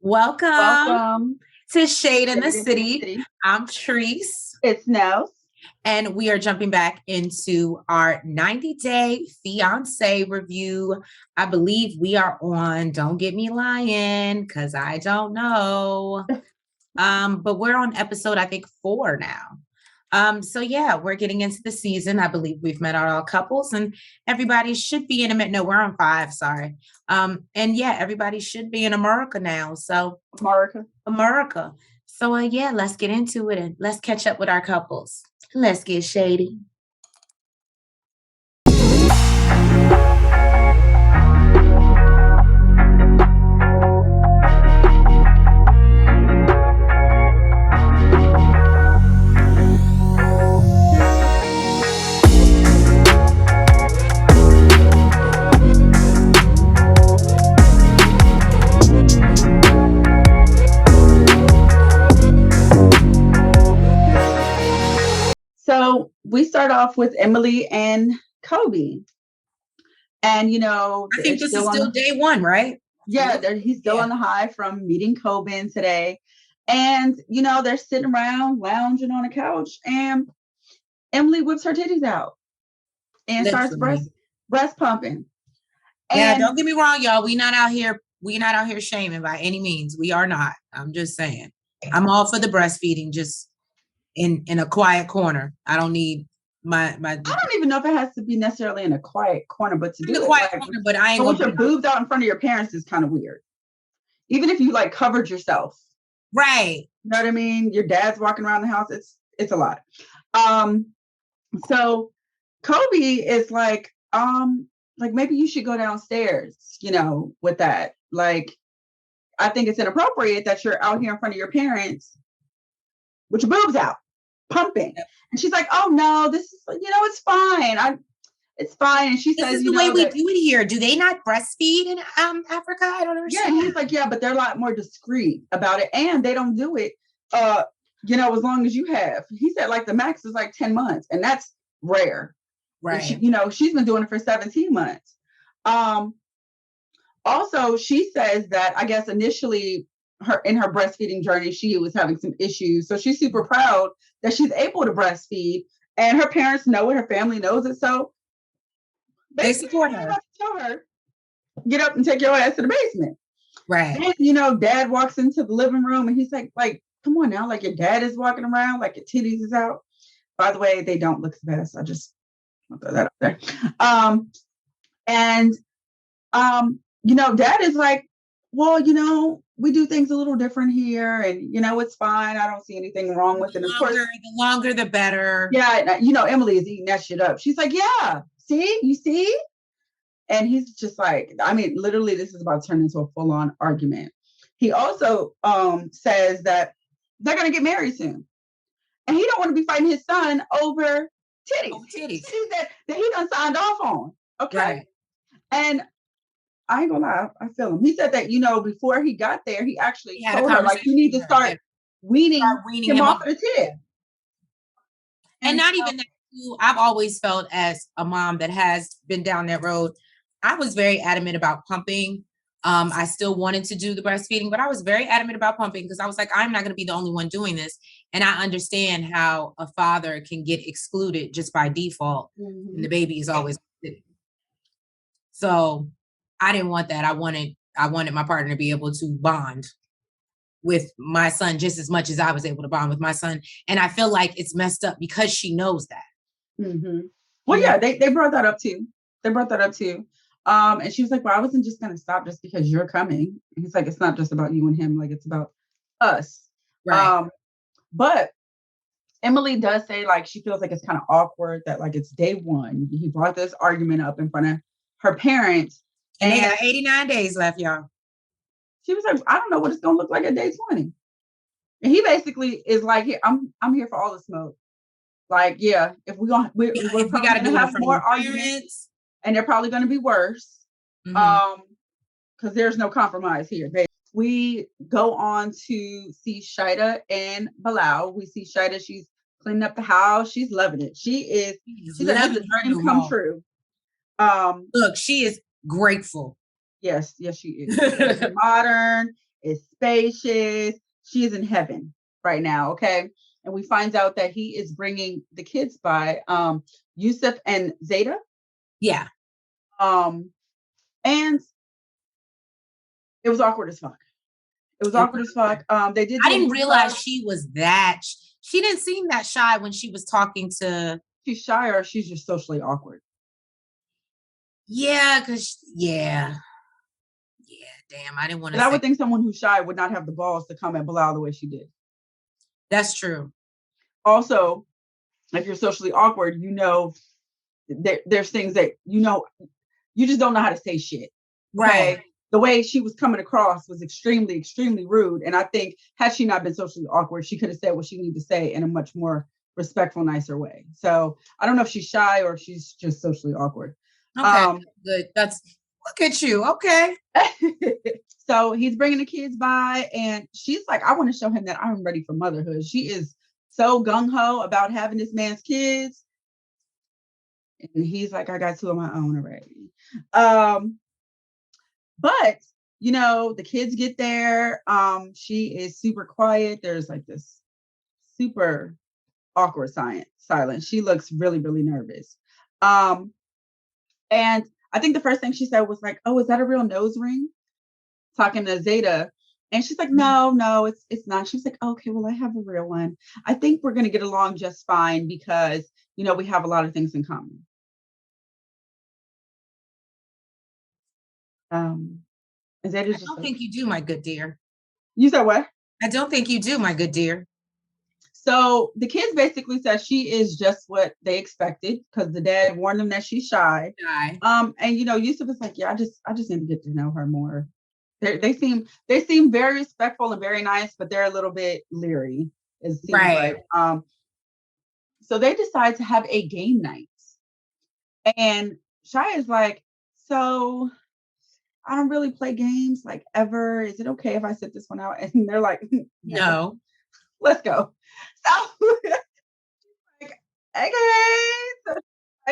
Welcome Welcome to Shade in to the Shading the City. City. I'm Treese, It's Nels. and we are jumping back into our 90-day Fiance review. I believe we are on, don't get me lying, because I don't know. But we're on episode, I think, 4 now. So yeah, we're getting into the season. I believe we've met all couples and everybody should be in no, we're on 5, sorry. And yeah, everybody should be in America now. So America. So yeah, let's get into it and let's catch up with our couples. Let's get shady. So we start off with Emily and Kobe. And, I think this is still day 1, right? Yeah, he's still on the high from meeting Corbin today. And, they're sitting around, lounging on a couch, and Emily whips her titties out and starts breast pumping. Yeah, don't get me wrong, y'all. We're not out here shaming by any means. We are not. I'm just saying. I'm all for the breastfeeding, just in a quiet corner. I don't need my I don't even know if it has to be necessarily in a quiet corner, but to do it quiet corner, but I ain't with your boobs out in front of your parents is kind of weird. Even if you covered yourself. Right. You know what I mean? Your dad's walking around the house. It's a lot. So Kobe is like maybe you should go downstairs, with that. I think it's inappropriate that you're out here in front of your parents with your boobs out, pumping. Yep. And she's like, oh no, this is, it's fine. It's fine. And she says, this is the way we do it here. Do they not breastfeed in Africa? I don't understand. Yeah, he's like, yeah, but they're a lot more discreet about it, and they don't do it, as long as you have. He said the max is 10 months, and that's rare. Right. She's been doing it for 17 months. Also, she says that I guess initially in her breastfeeding journey, she was having some issues. So she's super proud that she's able to breastfeed, and her parents know it, her family knows it. So they support her. Tell her, get up and take your ass to the basement. Right. And, dad walks into the living room and he's like, come on now, your dad is walking around, your titties is out. By the way, they don't look the best. I just want to throw that up there. Dad is like, well, we do things a little different here, and it's fine. I don't see anything wrong with it. Of course, the longer the better. Yeah, Emily is eating that shit up. She's like, yeah, you see? And he's just like, literally, this is about to turn into a full-on argument. He also says that they're going to get married soon. And he don't want to be fighting his son over titties. Titties that he done signed off on. Okay. Right. And I ain't gonna lie, I feel him. He said that, before he got there, he actually told her, you need to start weaning him off of the tip. And not even that, I've always felt as a mom that has been down that road, I was very adamant about pumping. I still wanted to do the breastfeeding, but I was very adamant about pumping because I was like, I'm not going to be the only one doing this. And I understand how a father can get excluded just by default. Mm-hmm. And the baby is always sitting. So I didn't want that. I wanted my partner to be able to bond with my son just as much as I was able to bond with my son. And I feel like it's messed up because she knows that. Mm-hmm. Well, yeah, they brought that up too. And she was like, well, I wasn't just going to stop just because you're coming. And he's like, it's not just about you and him. It's about us. Right. But Emily does say she feels like it's kind of awkward that it's day 1. He brought this argument up in front of her parents. And they got 89 days left, y'all. She was like, I don't know what it's going to look like at day 20. And he basically is like, here, I'm here for all the smoke. Yeah, if we got to do have more arguments, and they're probably going to be worse. Mm-hmm. Because there's no compromise here. We go on to see Shaida and Bilal. We see Shaida, she's cleaning up the house. She's loving it. She's loving the dream come true. Look, she is grateful. Yes, she is. It's modern. is spacious. She is in heaven right now, okay? And we find out that he is bringing the kids by, Yusuf and Zeta. Yeah. And it was awkward as fuck. It was awkward as fuck. They did. I didn't realize she was that. She didn't seem that shy when she was talking to. She's shy, or she's just socially awkward. Yeah, yeah, damn, I didn't want to. And I would think someone who's shy would not have the balls to come at Bilal the way she did. That's true. Also, if you're socially awkward, there's things that you just don't know how to say shit. Okay? Right. The way she was coming across was extremely, extremely rude. And I think had she not been socially awkward, she could have said what she needed to say in a much more respectful, nicer way. So I don't know if she's shy or if she's just socially awkward. Okay, good. Look at you. Okay. So he's bringing the kids by, and she's like, I want to show him that I'm ready for motherhood. She is so gung-ho about having this man's kids. And he's like, I got 2 of my own already. But the kids get there. She is super quiet. There's like this super awkward silence. She looks really, really nervous. And I think the first thing she said was like, oh, is that a real nose ring? Talking to Zeta. And she's like, no, it's not. She's like, okay, well, I have a real one. I think we're going to get along just fine because, we have a lot of things in common. I don't think you do, my good dear. You said what? I don't think you do, my good dear. So the kids basically said she is just what they expected because the dad warned them that she's shy. And Yusuf is like, yeah, I just need to get to know her more. They seem very respectful and very nice, but they're a little bit leery. It seems right. Like. So they decide to have a game night, and Shai is like, so I don't really play games like ever. Is it okay if I sit this one out? And they're like, no. Let's go. So like, okay. So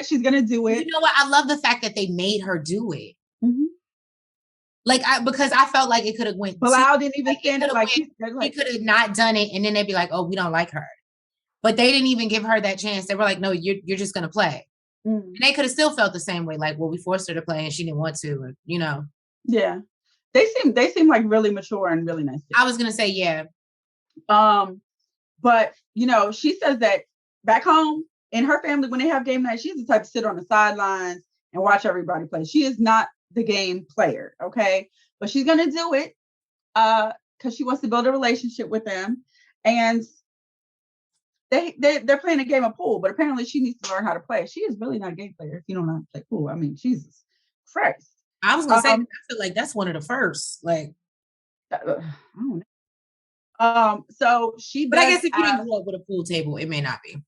she's gonna do it. You know what? I love the fact that they made her do it. Mm-hmm. Because I felt like it could have went. Bilal didn't even stand it. Like he could have not done it, and then they'd be like, "Oh, we don't like her." But they didn't even give her that chance. They were like, "No, you're just gonna play." Mm-hmm. And they could have still felt the same way. Like, well, we forced her to play, and she didn't want to. Yeah, they seem like really mature and really nice. I was gonna say, yeah. But she says that back home in her family, when they have game night, she's the type to sit on the sidelines and watch everybody play. She is not the game player, okay? But she's gonna do it because she wants to build a relationship with them. And they're playing a game of pool, but apparently she needs to learn how to play. She is really not a game player if you don't know how to play pool. I mean, Jesus Christ. I was gonna say, I feel like that's one of the first. Like, I don't know. So she. But I guess if you didn't grow up with a pool table, it may not be.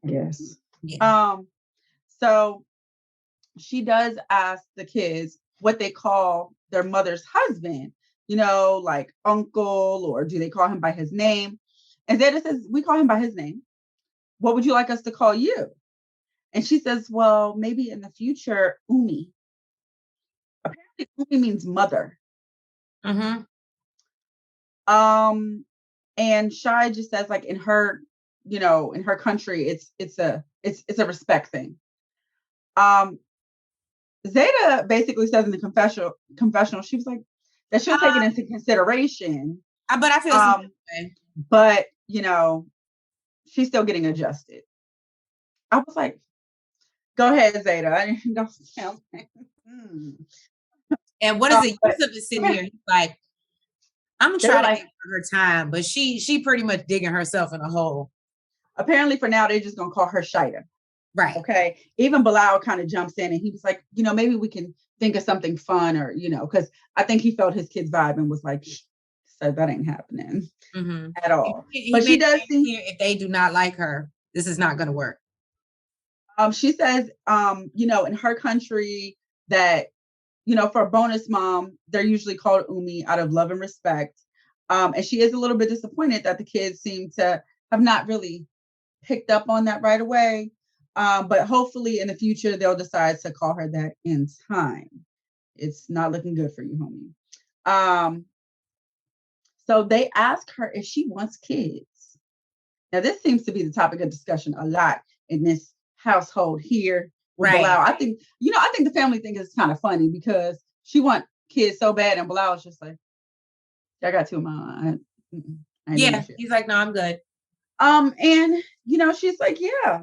I guess. Yeah. So she does ask the kids what they call their mother's husband, like uncle, or do they call him by his name? And Zeta says, we call him by his name. What would you like us to call you? And she says, well, maybe in the future, Umi. Apparently, Umi means mother. Mm-hmm. And Shai just says, like, in her, in her country, it's a respect thing. Zeta basically says in the confessional, she was like that she'll take it into consideration. But I feel but she's still getting adjusted. I was like, go ahead, Zeta. And what is it? Yusuf is sitting here. He's like, I'm trying to give her time, but she pretty much digging herself in a hole. Apparently, for now, they're just gonna call her Shaida. Right. Okay. Even Bilal kind of jumps in and he was like, maybe we can think of something fun or, because I think he felt his kid's vibe and was like, so that ain't happening at all. But she does think if they do not like her, this is not going to work. She says, in her country that, for a bonus mom, they're usually called Umi out of love and respect. And she is a little bit disappointed that the kids seem to have not really picked up on that right away. But hopefully in the future they'll decide to call her that in time. It's not looking good for you, homie. So they ask her if she wants kids. Now, this seems to be the topic of discussion a lot in this household here with Bilal. I think the family thing is kind of funny because she wants kids so bad, and Bilal is just like, I got two of mine. Yeah, he's like, no, I'm good. And she's like, yeah,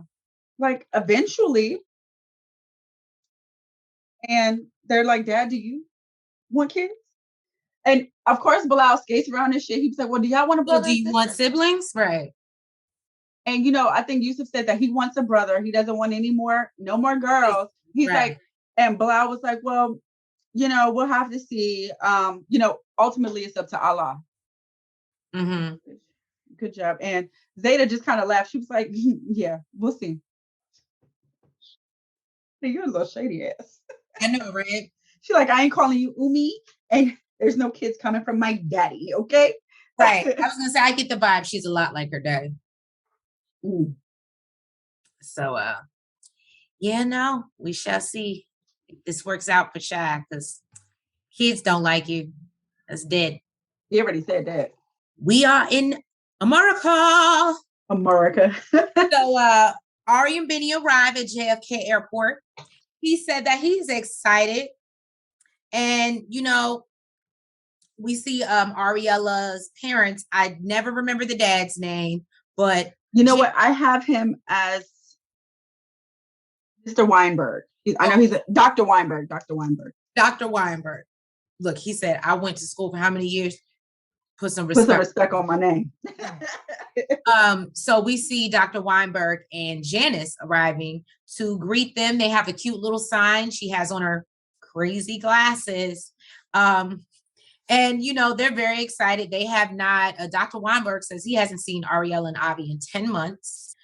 like eventually. And they're like, Dad, do you want kids? And of course, Bilal skates around this shit. He's like, well, do y'all want a brother? Do you want siblings? Right. And I think Yusuf said that he wants a brother. He doesn't want no more girls. He's like, and Bilal was like, well, we'll have to see. Ultimately it's up to Allah. Mm-hmm. Good job. And Zeta just kind of laughed. She was like, yeah, we'll see. You're a little shady ass. I know, right? She's like, I ain't calling you Umi, and there's no kids coming from my daddy, okay? Right. I was gonna say, I get the vibe. She's a lot like her daddy. Ooh. So, no, we shall see if this works out for Shy, because kids don't like you. That's dead. He already said that. We are in America. So, Ari and Benny arrive at JFK Airport. He said that he's excited. And, we see Ariella's parents. I never remember the dad's name, but you know what? I have him as Mr. Weinberg. I know he's Dr. Weinberg. Dr. Weinberg. Look, he said, I went to school for how many years? Put some respect on my name. So we see Dr. Weinberg and Janice arriving to greet them. They have a cute little sign. She has on her crazy glasses. And, they're very excited. They have not, Dr. Weinberg says he hasn't seen Ariella and Avi in 10 months.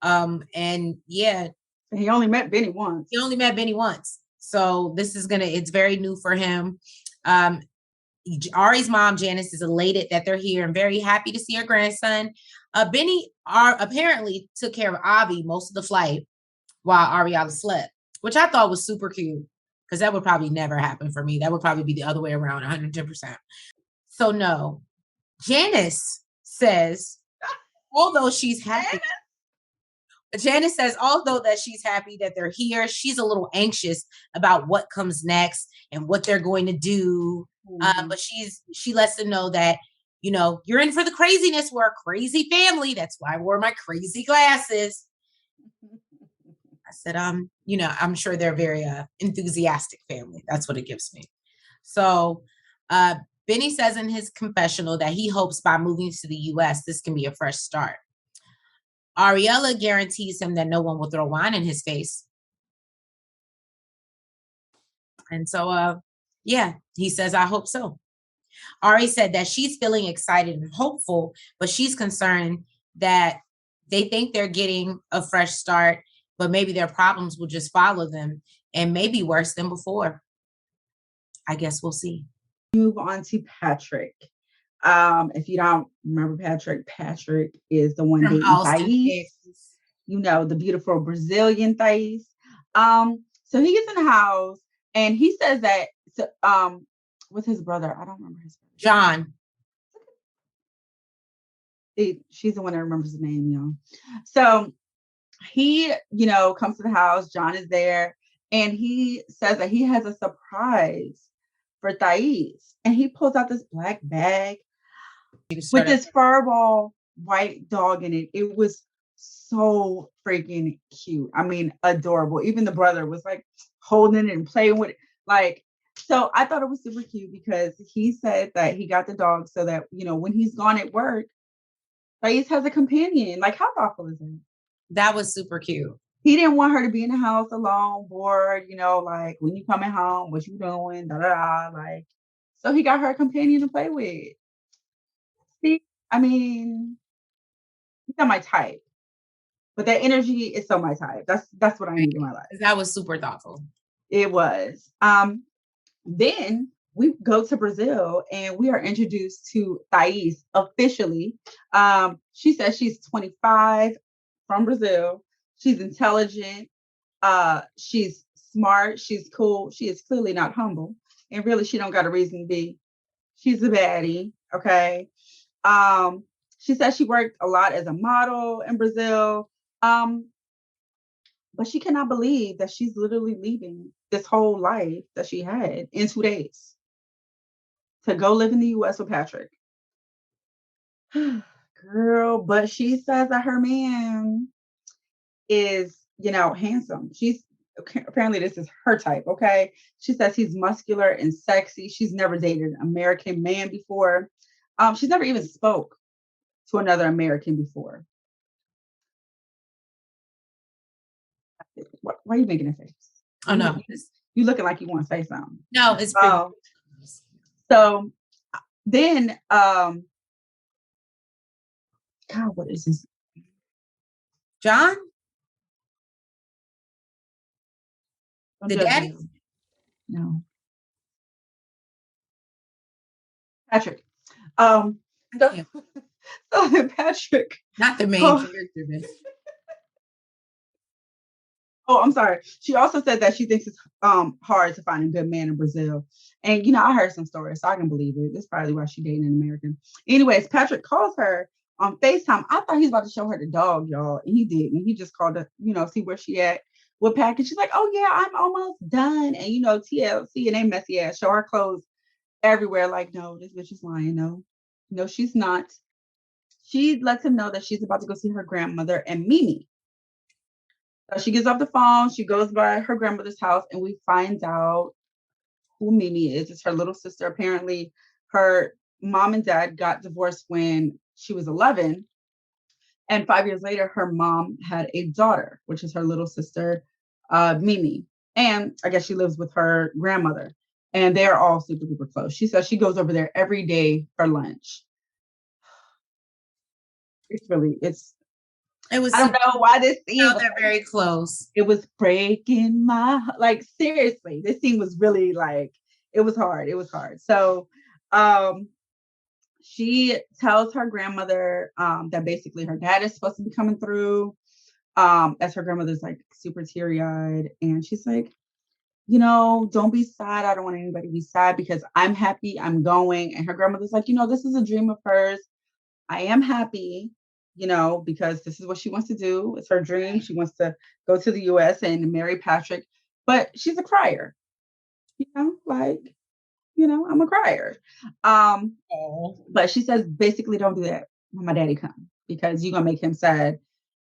And yeah. He only met Benny once. So this is it's very new for him. Ari's mom, Janice, is elated that they're here and very happy to see her grandson. Benny apparently took care of Avi most of the flight while Ariella slept, which I thought was super cute. Because that would probably never happen for me. That would probably be the other way around, 110%. So no, Janice says, although she's happy, Janice says, although that she's happy that they're here, she's a little anxious about what comes next and what they're going to do. Mm-hmm. But she lets them know that, you're in for the craziness. We're a crazy family. That's why I wore my crazy glasses. I said, I'm sure they're very enthusiastic family. That's what it gives me. So Benny says in his confessional that he hopes by moving to the U.S., this can be a fresh start. Ariella guarantees him that no one will throw wine in his face. And so, he says, I hope so. Ari said that she's feeling excited and hopeful, but she's concerned that they think they're getting a fresh start, but maybe their problems will just follow them and maybe worse than before. I guess we'll see. Move on to Patrick. If you don't remember Patrick is the one dating Thais. The beautiful Brazilian Thais. So he gets in the house and he says that with his brother, I don't remember his brother. John. She's the one that remembers the name, y'all. So he, comes to the house. John is there. And he says that he has a surprise for Thais. And he pulls out this black bag with this furball white dog in it. It was so freaking cute. I mean, adorable. Even the brother was like holding it and playing with it. So I thought it was super cute because he said that he got the dog so that, when he's gone at work, Thais has a companion. Like, how thoughtful is that? That was super cute. He didn't want her to be in the house alone, bored, like, when you coming home, what you doing, so he got her a companion to play with. See, I mean, he's not my type, but that energy is so my type. That's what I need in my life. That was super thoughtful. It was. Then we go to Brazil and we are introduced to Thais officially. She says she's 25 from Brazil. She's intelligent. She's smart. She's cool. She is clearly not humble. And really, she don't got a reason to be. She's a baddie. Okay. Um, she says she worked a lot as a model in Brazil. Um, but she cannot believe that she's literally leaving this whole life that she had in 2 days to go live in the US with Patrick. Girl, but she says that her man is, handsome. She's apparently this is her type, okay? She says he's muscular and sexy. She's never dated an American man before. She's never even spoke to another American before. Why are you making a face? Oh no. You looking like you want to say something. No, it's pretty. So then God, what is this? John? Don't The judge daddy? me. No. Patrick. So Patrick. Not the main character, man. Oh, I'm sorry. She also said that she thinks it's hard to find a good man in Brazil. And I heard some stories, so I can believe it. That's probably why she's dating an American. Anyways, Patrick calls her on FaceTime. I thought he was about to show her the dog, y'all. And he didn't. He just called her, see where she at with package. She's like, oh yeah, I'm almost done. And TLC and they messy ass show her clothes everywhere. Like, no, this bitch is lying. No, she's not. She lets him know that she's about to go see her grandmother and Mimi. So she gets off the phone. She goes by her grandmother's house, and we find out who Mimi is. It's her little sister. Apparently, her mom and dad got divorced when she was 11. And 5 years later, her mom had a daughter, which is her little sister, Mimi. And I guess she lives with her grandmother. And they're all super duper close. She says she goes over there every day for lunch. It was. I don't know why this scene. They're very close. It was breaking my seriously. This scene was really it was hard. It was hard. So, she tells her grandmother that basically her dad is supposed to be coming through. As her grandmother's super teary eyed, and she's like, don't be sad. I don't want anybody to be sad because I'm happy. I'm going. And her grandmother's like, this is a dream of hers. I am happy, because this is what she wants to do. It's her dream. She wants to go to the US and marry Patrick, but she's a crier, I'm a crier. But she says, basically, don't do that when my daddy comes because you're going to make him sad.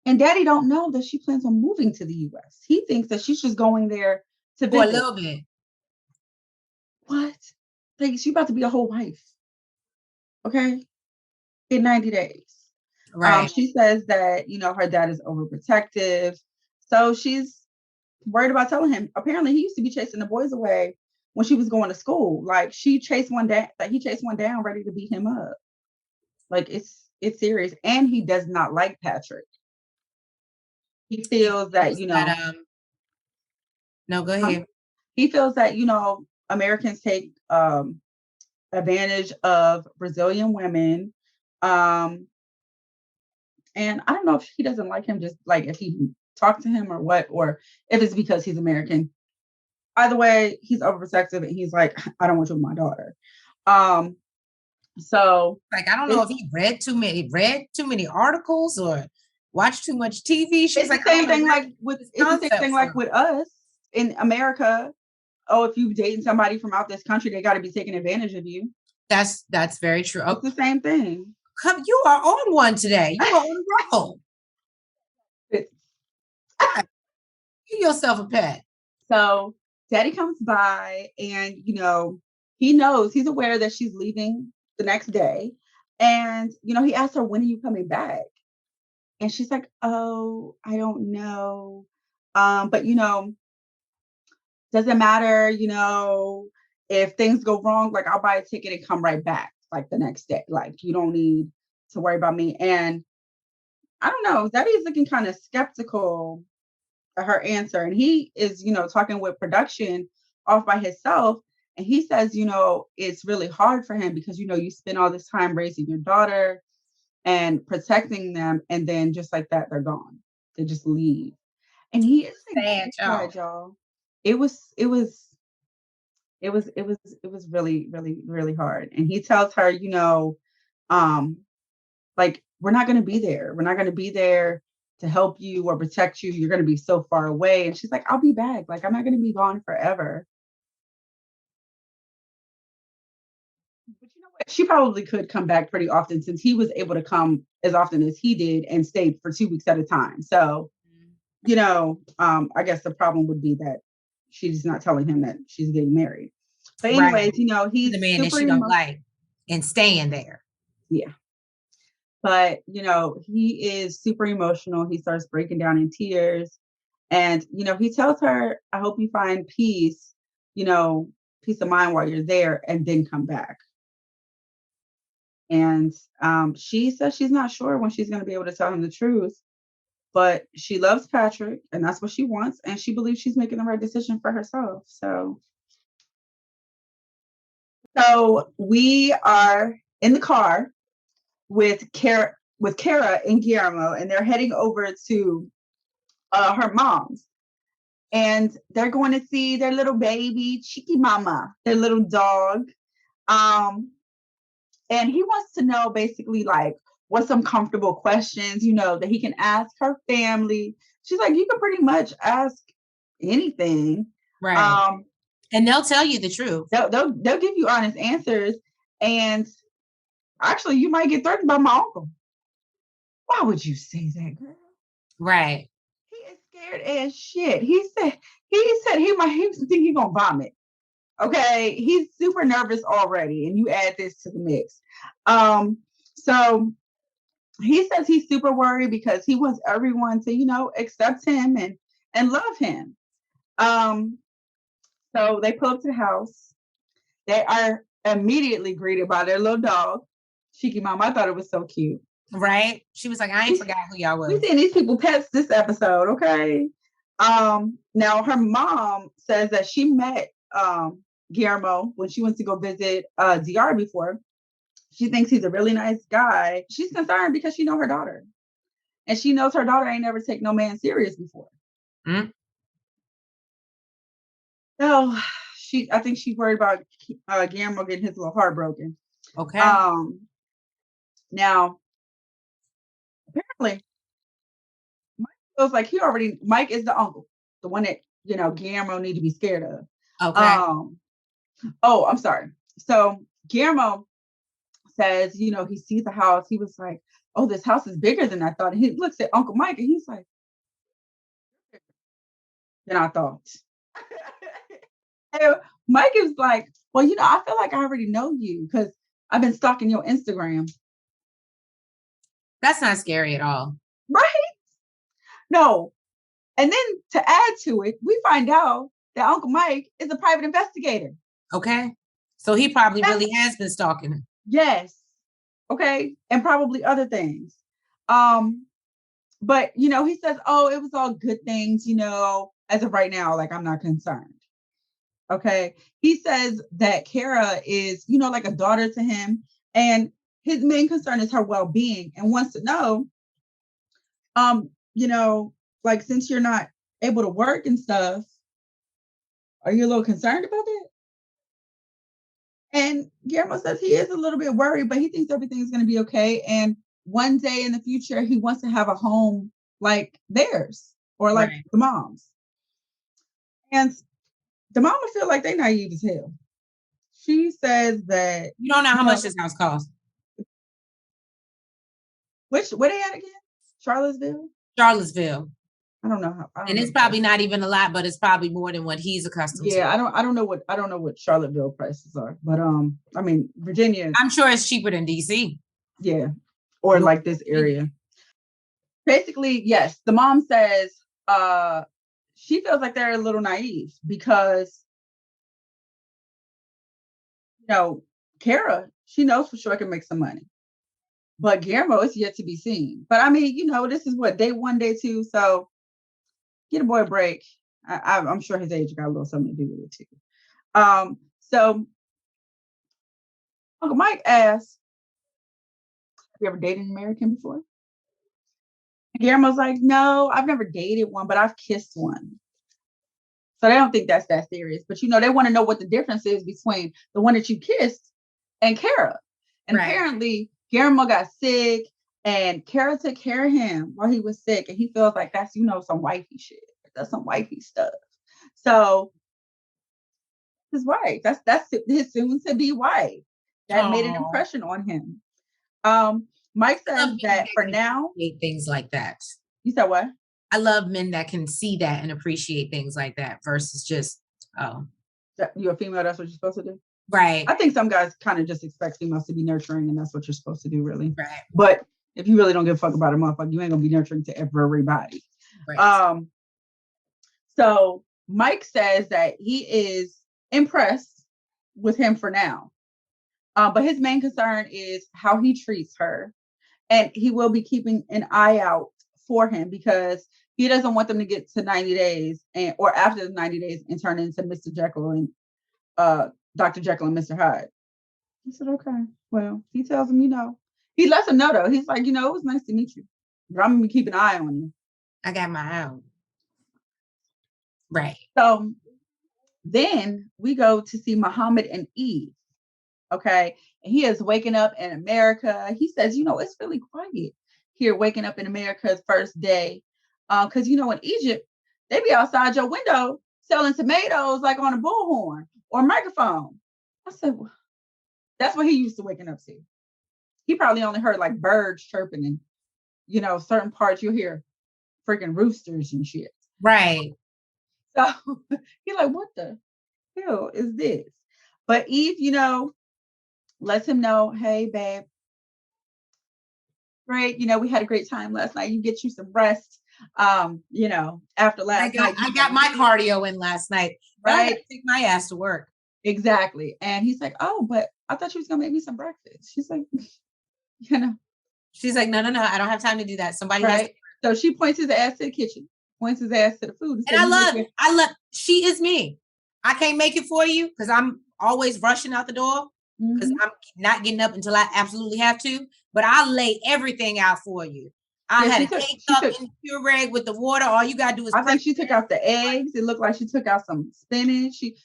And daddy don't know that she plans on moving to the US. He thinks that she's just going there to visit. For a little bit. What? She's about to be a whole wife. Okay? In 90 days. Right. She says that, her dad is overprotective. So she's worried about telling him. Apparently, he used to be chasing the boys away when she was going to school. He chased one down, ready to beat him up. It's serious. And he does not like Patrick. He feels that, no, go ahead. He feels that, Americans take advantage of Brazilian women. And I don't know if he doesn't like him, just if he talked to him or what, or if it's because he's American. Either way, he's overprotective and he's like, I don't want you with my daughter. So I don't know if he read too many articles or watched too much TV. It's the same thing with us in America. Oh, if you're dating somebody from out this country, they got to be taking advantage of you. That's very true. It's the same thing. You are on one today. You are on a roll. Give yourself a pet. So daddy comes by and, he knows, he's aware that she's leaving the next day. And, he asks her, when are you coming back? And she's like, oh, I don't know. But, doesn't matter, if things go wrong, I'll buy a ticket and come right back, the next day. You don't need to worry about me. And I don't know, Daddy's looking kind of skeptical at her answer. And he is, talking with production off by himself. And he says, it's really hard for him because, you spend all this time raising your daughter and protecting them. And then just like that, they're gone. They just leave. And he is sad, y'all. y'all. It was really, really, really hard. And he tells her, um, like, we're not gonna be there. We're not gonna be there to help you or protect you. You're gonna be so far away. And she's like, I'll be back. Like, I'm not gonna be gone forever. But you know what? She probably could come back pretty often since he was able to come as often as he did and stayed for 2 weeks at a time. So, I guess the problem would be that she's not telling him that she's getting married. But anyways, right. He's the man that she don't like and staying there. Yeah. But, he is super emotional. He starts breaking down in tears. And, he tells her, I hope you find peace, peace of mind while you're there and then come back. And she says she's not sure when she's going to be able to tell him the truth, but she loves Patrick and that's what she wants. And she believes she's making the right decision for herself. So we are in the car with Kara and Guillermo, and they're heading over to her mom's. And they're going to see their little baby, Cheeky Mama, their little dog. And he wants to know basically like what's some comfortable questions, that he can ask her family. She's like, you can pretty much ask anything. Right. And they'll tell you the truth. They'll give you honest answers. And actually, you might get threatened by my uncle. Why would you say that, girl? Right. He is scared as shit. He said he think he's gonna vomit. Okay, he's super nervous already, and you add this to the mix. So he says he's super worried because he wants everyone to, accept him and love him. So they pull up to the house. They are immediately greeted by their little dog, Cheeky Mom. I thought it was so cute. Right? She was like, I ain't forgot who y'all was. We seen these people pets this episode, okay? Now her mom says that she met Guillermo when she went to go visit DR before. She thinks he's a really nice guy. She's concerned because she knows her daughter. And she knows her daughter ain't never take no man serious before. Mm-hmm. So I think she's worried about Guillermo getting his little heart broken. Okay. Now, apparently, Mike feels like Mike is the uncle, the one that, Guillermo need to be scared of. Okay. Oh, I'm sorry. So Guillermo says, he sees the house. He was like, oh, this house is bigger than I thought. And he looks at Uncle Mike and he's like, than I thought. And Mike is like, well, I feel like I already know you because I've been stalking your Instagram. That's not scary at all. Right? No. And then to add to it, we find out that Uncle Mike is a private investigator. Okay. So he probably really has been stalking her. Yes. Okay. And probably other things. But, he says, oh, it was all good things, as of right now, like I'm not concerned. Okay. He says that Kara is, like a daughter to him. And his main concern is her well-being and wants to know, like, since you're not able to work and stuff, are you a little concerned about it? And Guillermo says he is a little bit worried, but he thinks everything's going to be okay. And one day in the future, he wants to have a home like theirs or like the mom's. And the mama feel like they naive as hell. She says that you don't know how much this house costs. Where they at again? Charlottesville. I don't know how. And it's probably not even a lot, but it's probably more than what he's accustomed to. Yeah, I don't know what Charlottesville prices are, but I mean Virginia. I'm sure it's cheaper than DC. Yeah, or like this area. Basically, yes. The mom says she feels like they're a little naive because Kara, she knows for sure can make some money. But Guillermo is yet to be seen. But I mean, this is what, day 1, day 2. So get a boy a break. I'm sure his age got a little something to do with it too. So Uncle Mike asks, have you ever dated an American before? Guillermo's like, no, I've never dated one, but I've kissed one. So they don't think that's that serious. But, they want to know what the difference is between the one that you kissed and Kara. And apparently, Guillermo got sick and Kara took care of him while he was sick. And he feels like that's, some wifey shit. That's some wifey stuff. So his wife, that's his soon-to-be wife. That made an impression on him. Mike says that for now, things like that. You said what? I love men that can see that and appreciate things like that versus just, you're a female, that's what you're supposed to do? Right. I think some guys kind of just expect females to be nurturing, and that's what you're supposed to do, really. Right. But if you really don't give a fuck about a motherfucker, you ain't gonna be nurturing to everybody. Right. So Mike says that he is impressed with him for now. But his main concern is how he treats her. And he will be keeping an eye out for him because he doesn't want them to get to 90 days or after the 90 days and turn into Mr. Jekyll and Dr. Jekyll and Mr. Hyde. He said, okay. Well, he tells him, he lets him know though. He's like, it was nice to meet you, but I'm going to keep an eye on you. I got my eye on. Right. So then we go to see Mohammed and Eve. Okay. And he is waking up in America. He says, it's really quiet here waking up in America's first day. Because, in Egypt, they be outside your window selling tomatoes like on a bullhorn or a microphone. I said, well, that's what he used to waking up to. He probably only heard like birds chirping and, certain parts you'll hear freaking roosters and shit. Right. So he's like, what the hell is this? But Eve, lets him know, hey, babe, great. We had a great time last night. You get you some rest. After last night. I got my cardio in last night. Right. I gotta take my ass to work. Exactly. And he's like, oh, but I thought you was going to make me some breakfast. She's like, She's like, no. I don't have time to do that. Somebody has to. So she points his ass to the kitchen, points his ass to the food. And I love, she is me. I can't make it for you because I'm always rushing out the door. Because I'm not getting up until I absolutely have to, but I'll lay everything out for you. I had an egg cup in the Keurig with the water. All you gotta do is. I think she took out the eggs. It looked like she took out some spinach. She's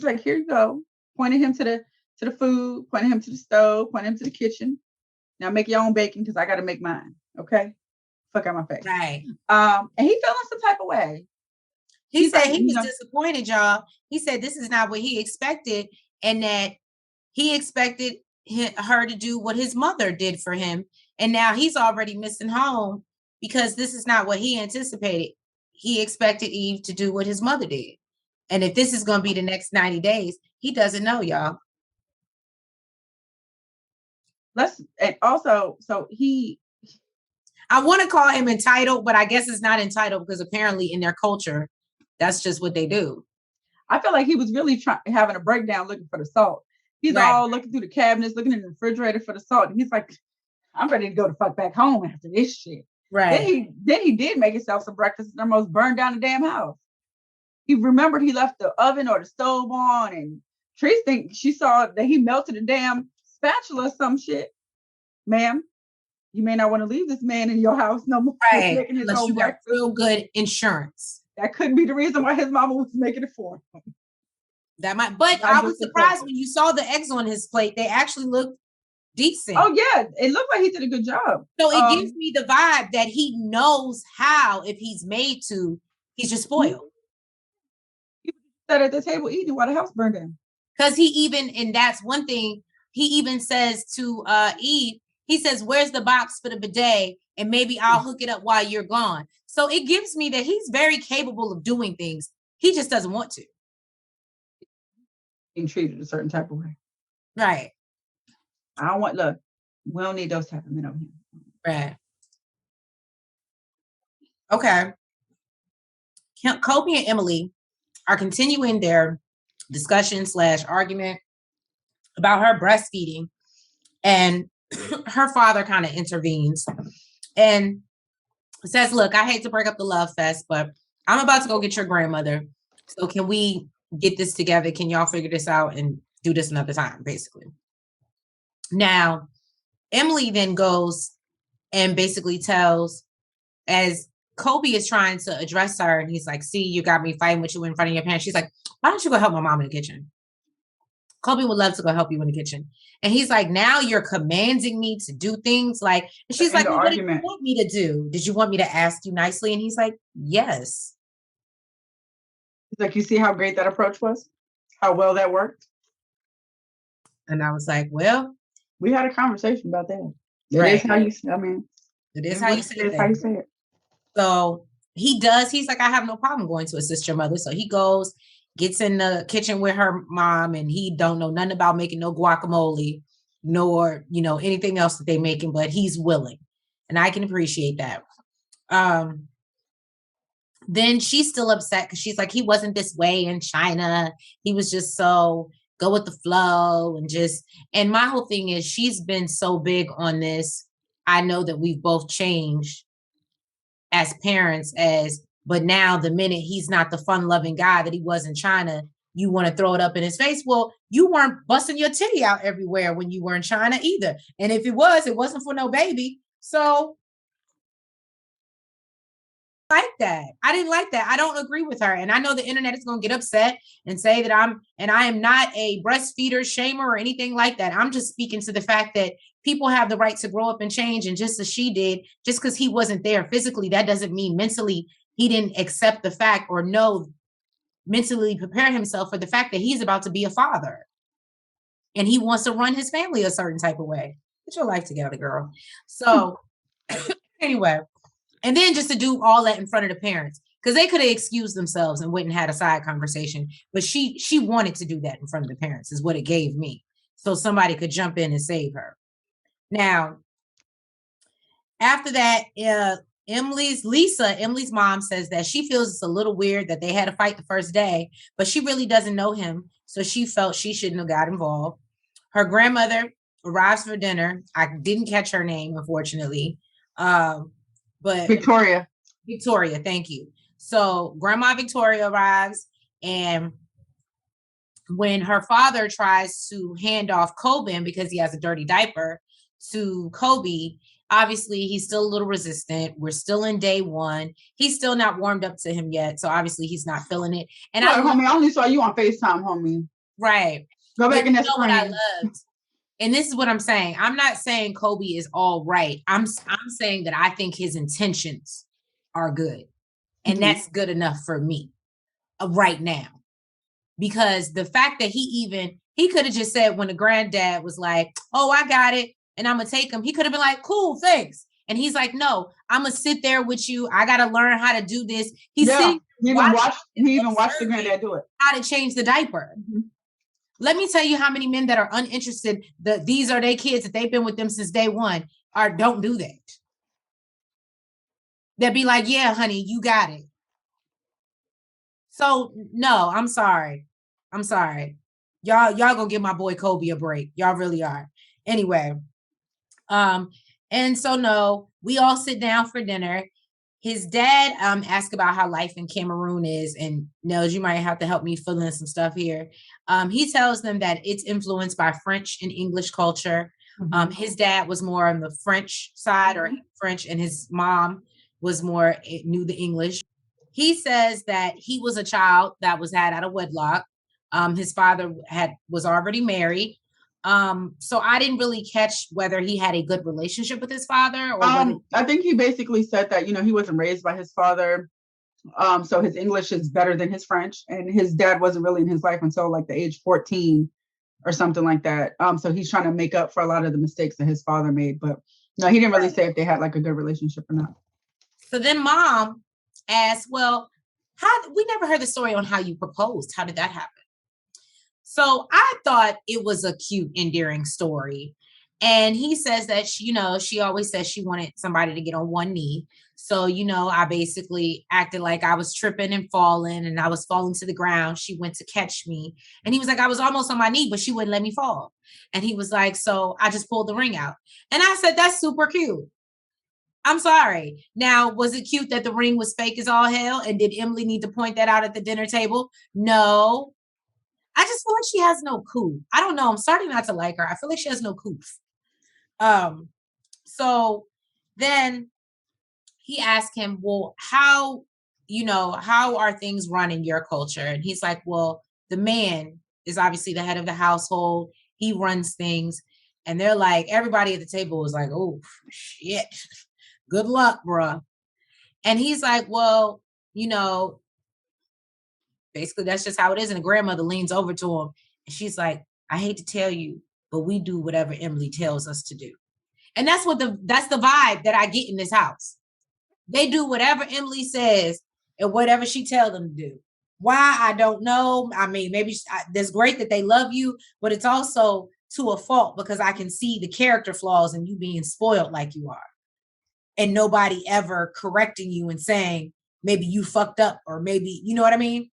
like, here you go. Pointing him to the food, pointing him to the stove, pointing him to the kitchen. Now make your own bacon because I got to make mine. Okay, fuck out my face. Right. And he felt some type of way. He said he was disappointed, y'all. He said this is not what he expected, and that. He expected her to do what his mother did for him. And now he's already missing home because this is not what he anticipated. He expected Eve to do what his mother did. And if this is going to be the next 90 days, he doesn't know, y'all. And also, I want to call him entitled, but I guess it's not entitled because apparently in their culture, that's just what they do. I feel like he was really having a breakdown looking for the salt. He's all looking through the cabinets, looking in the refrigerator for the salt. And he's like, I'm ready to go the fuck back home after this shit. Right. Then he did make himself some breakfast and almost burned down the damn house. He remembered he left the oven or the stove on, and Trish think she saw that he melted a damn spatula or some shit. Ma'am, you may not want to leave this man in your house no more. Right. Unless you got real good insurance. That couldn't be the reason why his mama was making it for him. That might, but I was surprised when you saw the eggs on his plate. They actually looked decent. Oh yeah, it looked like he did a good job. So it gives me the vibe that he knows how, if he's made to, he's just spoiled. He sat at the table eating while the house burned down. Because and that's one thing, he even says to Eve, he says, where's the box for the bidet? And maybe I'll hook it up while you're gone. So it gives me that he's very capable of doing things. He just doesn't want to. Being treated a certain type of way. Right. We don't need those type of men over here. Right. Okay. Corbin and Emily are continuing their discussion / argument about her breastfeeding, and her father kind of intervenes and says, look, I hate to break up the love fest, but I'm about to go get your grandmother. So can we get this together? Can y'all figure this out and do this another time, basically? Now, Emily then goes and basically tells as Kobe is trying to address her, and he's like, see, you got me fighting with you in front of your parents. She's like, why don't you go help my mom in the kitchen? Kobe would love to go help you in the kitchen. And he's like, now you're commanding me to do things like, and she's like, well, what did you want me to do? Did you want me to ask you nicely? And he's like, yes. He's like, you see how great that approach was? How well that worked? And I was like, well, we had a conversation about that. Right. It is how you, I mean, it is how you say it. How you say it. So he does. He's like, I have no problem going to assist your mother. So he goes, gets in the kitchen with her mom, and he don't know nothing about making no guacamole, nor, you know, anything else that they making, but he's willing. And I can appreciate that. Then she's still upset because she's like, he wasn't this way in China. He was just so go with the flow and just, and my whole thing is she's been so big on this. I know that we've both changed as parents but now the minute he's not the fun-loving guy that he was in China, you want to throw it up in his face. Well, you weren't busting your titty out everywhere when you were in China either. And if it wasn't for no baby. So like that. I didn't like that. I don't agree with her. And I know the internet is going to get upset and say that I am not a breastfeeder, shamer, or anything like that. I'm just speaking to the fact that people have the right to grow up and change. And just as she did, just because he wasn't there physically, that doesn't mean mentally he didn't accept the fact or mentally prepare himself for the fact that he's about to be a father. And he wants to run his family a certain type of way. Get your life together, girl. So anyway. And then just to do all that in front of the parents, because they could have excused themselves and went and had a side conversation. But she wanted to do that in front of the parents is what it gave me. So somebody could jump in and save her. Now, after that, Emily's mom says that she feels it's a little weird that they had a fight the first day, but she really doesn't know him. So she felt she shouldn't have got involved. Her grandmother arrives for dinner. I didn't catch her name, unfortunately. But Victoria, thank you. So Grandma Victoria arrives, and when her father tries to hand off Corbin because he has a dirty diaper to Kobe, obviously he's still a little resistant. We're still in day one. He's still not warmed up to him yet, so obviously he's not feeling it. And homie, I only saw you on FaceTime, homie. Right. Go back in that screen. What I loved. And this is what I'm saying. I'm not saying Kobe is all right. I'm saying that I think his intentions are good. And that's good enough for me right now. Because the fact that he could have just said when the granddad was like, oh, I got it, and I'm going to take him. He could have been like, cool, thanks. And he's like, no, I'm going to sit there with you. I got to learn how to do this. He even watched the granddad do it. How to change the diaper. Mm-hmm. Let me tell you how many men that are uninterested, that these are their kids, that they've been with them since day one, don't do that. They'll be like, yeah, honey, you got it. So no, I'm sorry. Y'all gonna give my boy Kobe a break. Y'all really are. Anyway, and so no, we all sit down for dinner. His dad asked about how life in Cameroon is, and Nels, you might have to help me fill in some stuff here. He tells them that it's influenced by French and English culture. Mm-hmm. His dad was more on the French side, or French, and his mom was more knew the English. He says that he was a child that was had out of wedlock. His father was already married. So I didn't really catch whether he had a good relationship with his father or I think he basically said that, he wasn't raised by his father. So his English is better than his French, and his dad wasn't really in his life until like the age 14 or something like that. So he's trying to make up for a lot of the mistakes that his father made, but no, he didn't really say if they had like a good relationship or not. So then mom asked, well, we never heard the story on how you proposed. How did that happen? So I thought it was a cute, endearing story. And he says that, she always says she wanted somebody to get on one knee. So, I basically acted like I was tripping and falling, and I was falling to the ground. She went to catch me. And he was like, I was almost on my knee, but she wouldn't let me fall. And he was like, so I just pulled the ring out. And I said, that's super cute. I'm sorry. Now, was it cute that the ring was fake as all hell? And did Emily need to point that out at the dinner table? No. I just feel like she has no coup. I don't know. I'm starting not to like her. I feel like she has no coup. So then he asked him, well, how are things run in your culture? And he's like, well, the man is obviously the head of the household. He runs things. And they're like, everybody at the table was like, oh, shit. Good luck, bruh. And he's like, well, basically that's just how it is. And the grandmother leans over to him and she's like, I hate to tell you, but we do whatever Emily tells us to do. And that's the vibe that I get in this house. They do whatever Emily says and whatever she tells them to do. Why? I don't know. I mean, maybe it's great that they love you, but it's also to a fault because I can see the character flaws in you being spoiled like you are. And nobody ever correcting you and saying, maybe you fucked up or maybe, you know what I mean?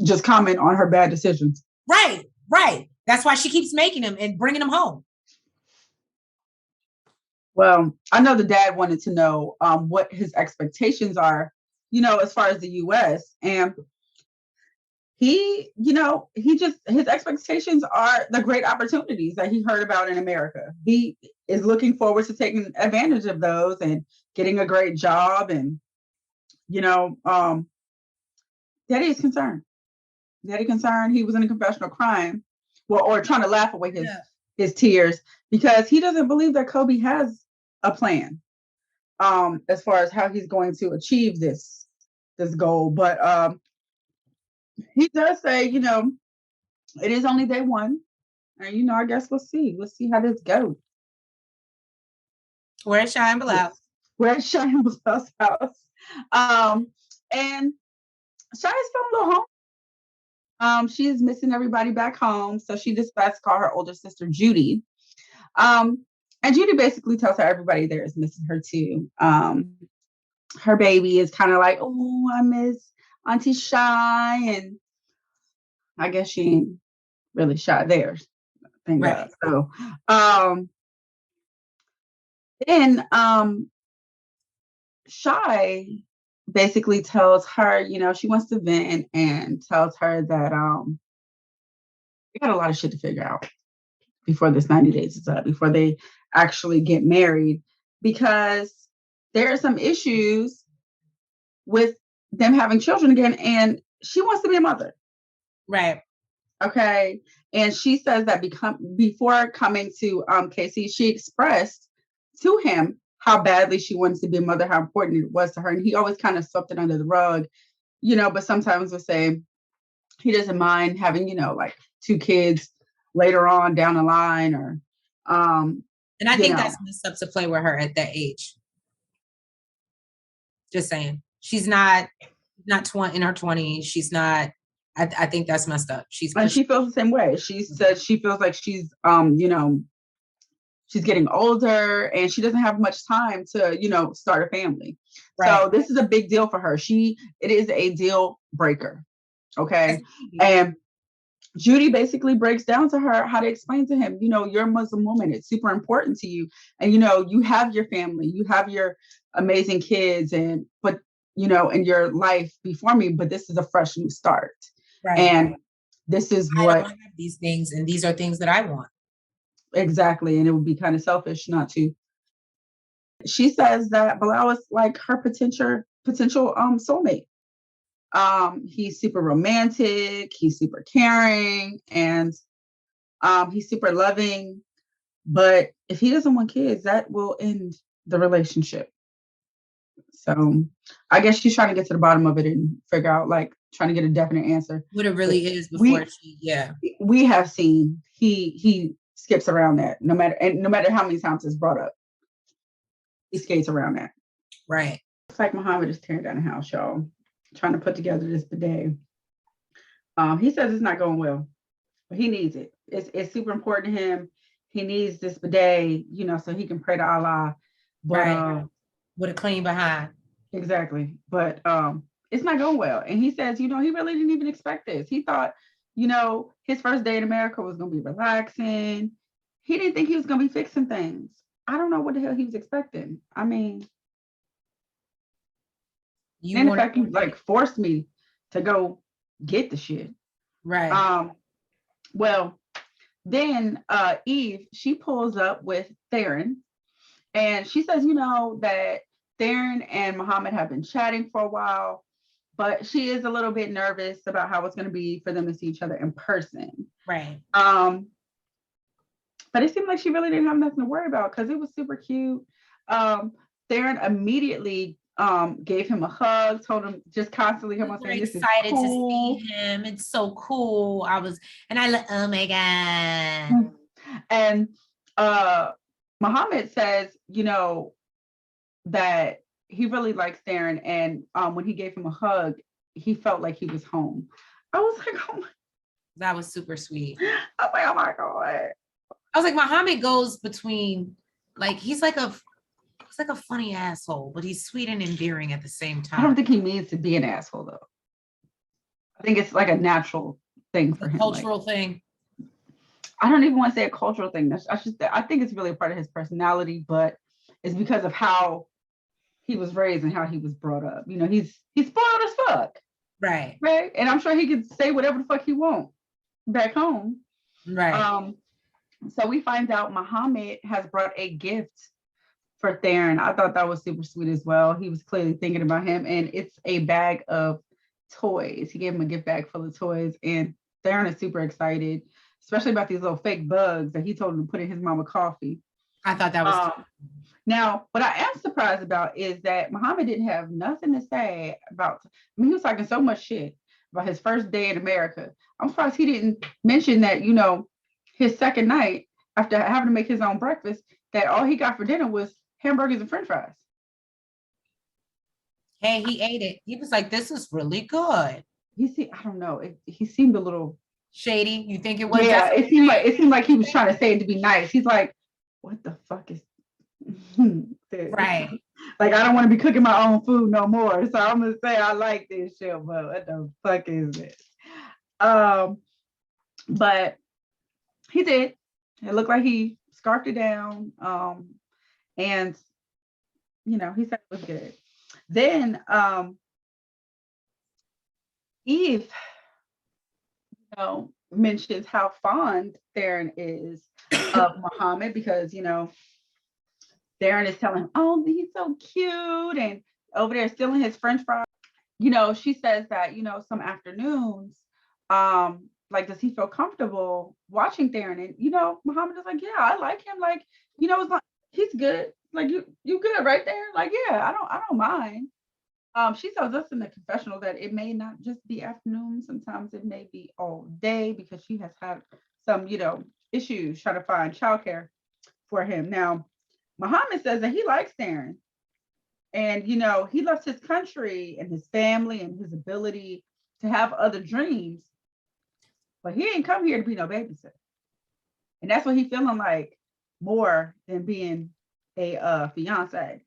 Just comment on her bad decisions. Right. That's why she keeps making them and bringing them home. Well, I know the dad wanted to know what his expectations are, as far as the U.S. And his expectations are the great opportunities that he heard about in America. He is looking forward to taking advantage of those and getting a great job. And, Daddy is concerned. He was in a confessional crime, or trying to laugh away his tears because he doesn't believe that Kobe has a plan as far as how he's going to achieve this goal. But he does say, it is only day one. And, I guess we'll see. We'll see how this goes. Where's Shia and Bilal? Where's Shia and Bilal's house? And Shia's feeling a little home. She is missing everybody back home. So she decides to call her older sister, Judy. And Judy basically tells her everybody there is missing her too. Her baby is kind of like, oh, I miss Auntie Shy. And I guess she ain't really Shy there. Thank God. So then Shy basically tells her, she wants to vent and tells her that they got a lot of shit to figure out before this 90 days is up, before they actually get married, because there are some issues with them having children again, and she wants to be a mother. Right. Okay. And she says that before coming to KC, she expressed to him how badly she wants to be a mother, how important it was to her. And he always kind of swept it under the rug, but sometimes would say he doesn't mind having, like 2 kids later on down the line or and I think that's messed up to play with her at that age. Just saying. She's not 20 in her 20s. She's not. I think that's messed up. And she feels the same way. She said she feels like she's she's getting older and she doesn't have much time to start a family. Right. So this is a big deal for her. It is a deal breaker. Okay. And Judy basically breaks down to her how to explain to him, you're a Muslim woman. It's super important to you. And, you have your family, you have your amazing kids and your life before me, but this is a fresh new start. Right. And this is I don't have these things. And these are things that I want. Exactly. And it would be kind of selfish not to. She says that Bilal is like her potential soulmate. He's super romantic, he's super caring, and he's super loving. But if he doesn't want kids, that will end the relationship. So I guess she's trying to get to the bottom of it and figure out, trying to get a definite answer. What it really is before we have seen he skips around that no matter how many times it's brought up. He skates around that. Right. It's like Mohammed is tearing down the house, y'all. Trying to put together this bidet. He says it's not going well, but he needs it. It's super important to him. He needs this bidet, so he can pray to Allah. But, right. With a clean behind. Exactly. But it's not going well. And he says, he really didn't even expect this. He thought, his first day in America was going to be relaxing. He didn't think he was going to be fixing things. I don't know what the hell he was expecting. I mean, in fact, you forced me to go get the shit. Right. Well, then Eve, she pulls up with Theron, And she says, that Darren and Mohammed have been chatting for a while, but she is a little bit nervous about how it's going to be for them to see each other in person. Right. But it seemed like she really didn't have nothing to worry about because it was super cute. Darren immediately gave him a hug, told him just constantly him saying, "This excited is cool. to see him. It's so cool." Oh my God. And Mohammed says, that he really likes Darren, and when he gave him a hug, he felt like he was home. I was like, oh my. That was super sweet. I was like, oh my God. I was like, Mohammed goes between, like, he's like a funny asshole, but he's sweet and endearing at the same time. I don't think he means to be an asshole though. I think it's like a natural thing for him. Cultural thing. I don't even want to say a cultural thing. I think it's really a part of his personality, but it's because of how he was raised and how he was brought up. He's spoiled as fuck. Right. Right. And I'm sure he could say whatever the fuck he wants back home. Right. So we find out Mohammed has brought a gift for Darren. I thought that was super sweet as well. He was clearly thinking about him, and it's a bag of toys. He gave him a gift bag full of toys, and Darren is super excited, especially about these little fake bugs that he told him to put in his mama coffee. I thought that was now, what I am surprised about is that Mohammed didn't have nothing to say about, he was talking so much shit about his first day in America. I'm surprised he didn't mention that, his second night after having to make his own breakfast, that all he got for dinner was hamburgers and french fries. Hey, he ate it. He was like, this is really good. I don't know. He seemed a little shady. You think it was? Yeah, it seemed like he was trying to say it to be nice. He's like, what the fuck is right? Like, I don't want to be cooking my own food no more. So I'm gonna say I like this shit, but what the fuck is it? But he did. It looked like he scarfed it down. And he said it was good. Then Eve, mentions how fond Darren is of Mohammed because, Darren is telling him, oh, he's so cute, and over there stealing his french fries. She says that, some afternoons, like, does he feel comfortable watching Darren? And, Mohammed is like, yeah, I like him. Like, it's like, he's good. Like, you good right there? Like, yeah, I don't mind. She tells us in the confessional that it may not just be afternoon. Sometimes it may be all day because she has had some, issues trying to find childcare for him. Now, Mohammed says that he likes Darren. And, he loves his country and his family and his ability to have other dreams. But he ain't come here to be no babysitter. And that's what he's feeling like more than being a fiance.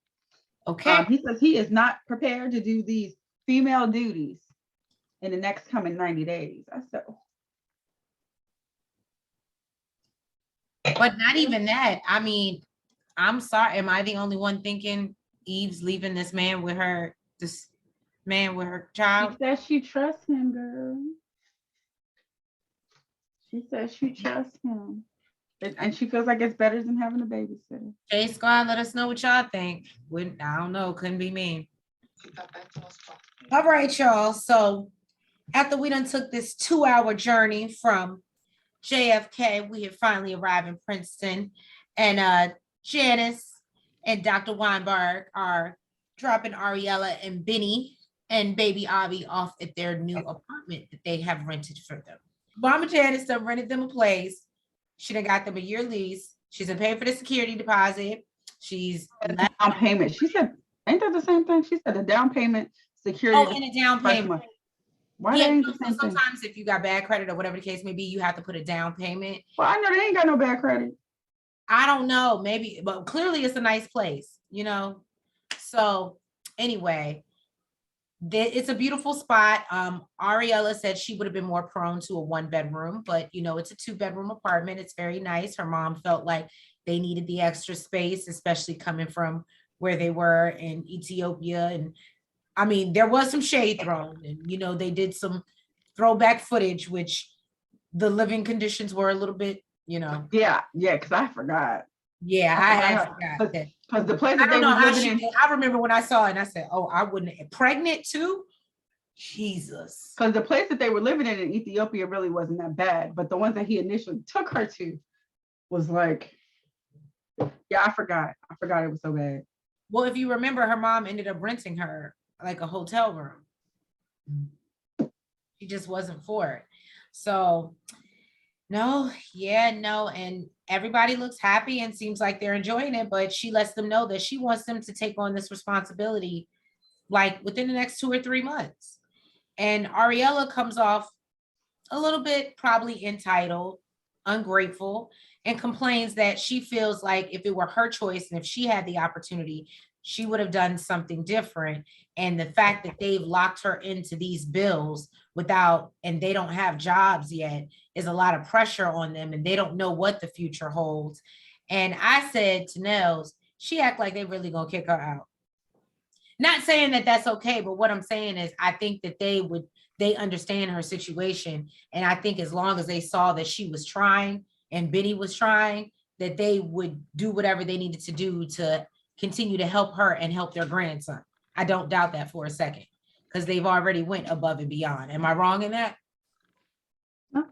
Okay. He says he is not prepared to do these female duties in the next coming 90 days. I said, but not even that. I mean, I'm sorry. Am I the only one thinking Eve's leaving this man with her child? She says she trusts him, girl. She says she trusts him. And she feels like it's better than having a babysitter. J Squad, let us know what y'all think. I don't know. Couldn't be me. All right, y'all. So after we done took this 2-hour journey from JFK, we have finally arrived in Princeton. And Janice and Dr. Weinberg are dropping Ariella and Benny and baby Avi off at their new apartment that they have rented for them. Mama Janice done rented them a place. She done got them a year lease. She's been paying for the security deposit. She's down payment. She said, ain't that the same thing? She said the down payment, security. Oh, and a down payment. Why yeah, sometimes if you got bad credit or whatever the case may be, you have to put a down payment. Well, I know they ain't got no bad credit. I don't know, maybe, but clearly it's a nice place, So anyway, it's a beautiful spot. Ariella said she would have been more prone to a 1-bedroom, but it's a 2-bedroom apartment. It's very nice. Her mom felt like they needed the extra space, especially coming from where they were in Ethiopia. And I mean, there was some shade thrown, and they did some throwback footage, which the living conditions were a little bit, Yeah, because I forgot. Yeah, I had forgot that. Because the place I that don't they know was how living she in, did. I remember when I saw it and I said, oh, I wouldn't. Pregnant too? Jesus. because the place that they were living in Ethiopia really wasn't that bad. But the ones that he initially took her to was like, yeah, I forgot. I forgot it was so bad. Well, if you remember, her mom ended up renting her like a hotel room. She just wasn't for it. So, no, yeah, no. And everybody looks happy and seems like they're enjoying it, but she lets them know that she wants them to take on this responsibility like within the next 2 or 3 months. And Ariella comes off a little bit probably entitled, ungrateful, and complains that she feels like if it were her choice and if she had the opportunity, she would have done something different. And the fact that they've locked her into these bills without, and they don't have jobs yet, is a lot of pressure on them, and they don't know what the future holds. And I said to Nels, she act like they really gonna kick her out. Not saying that that's okay, but what I'm saying is I think that they understand her situation. And I think as long as they saw that she was trying and Benny was trying, that they would do whatever they needed to do to continue to help her and help their grandson. I don't doubt that for a second, because they've already went above and beyond. Am I wrong in that? No.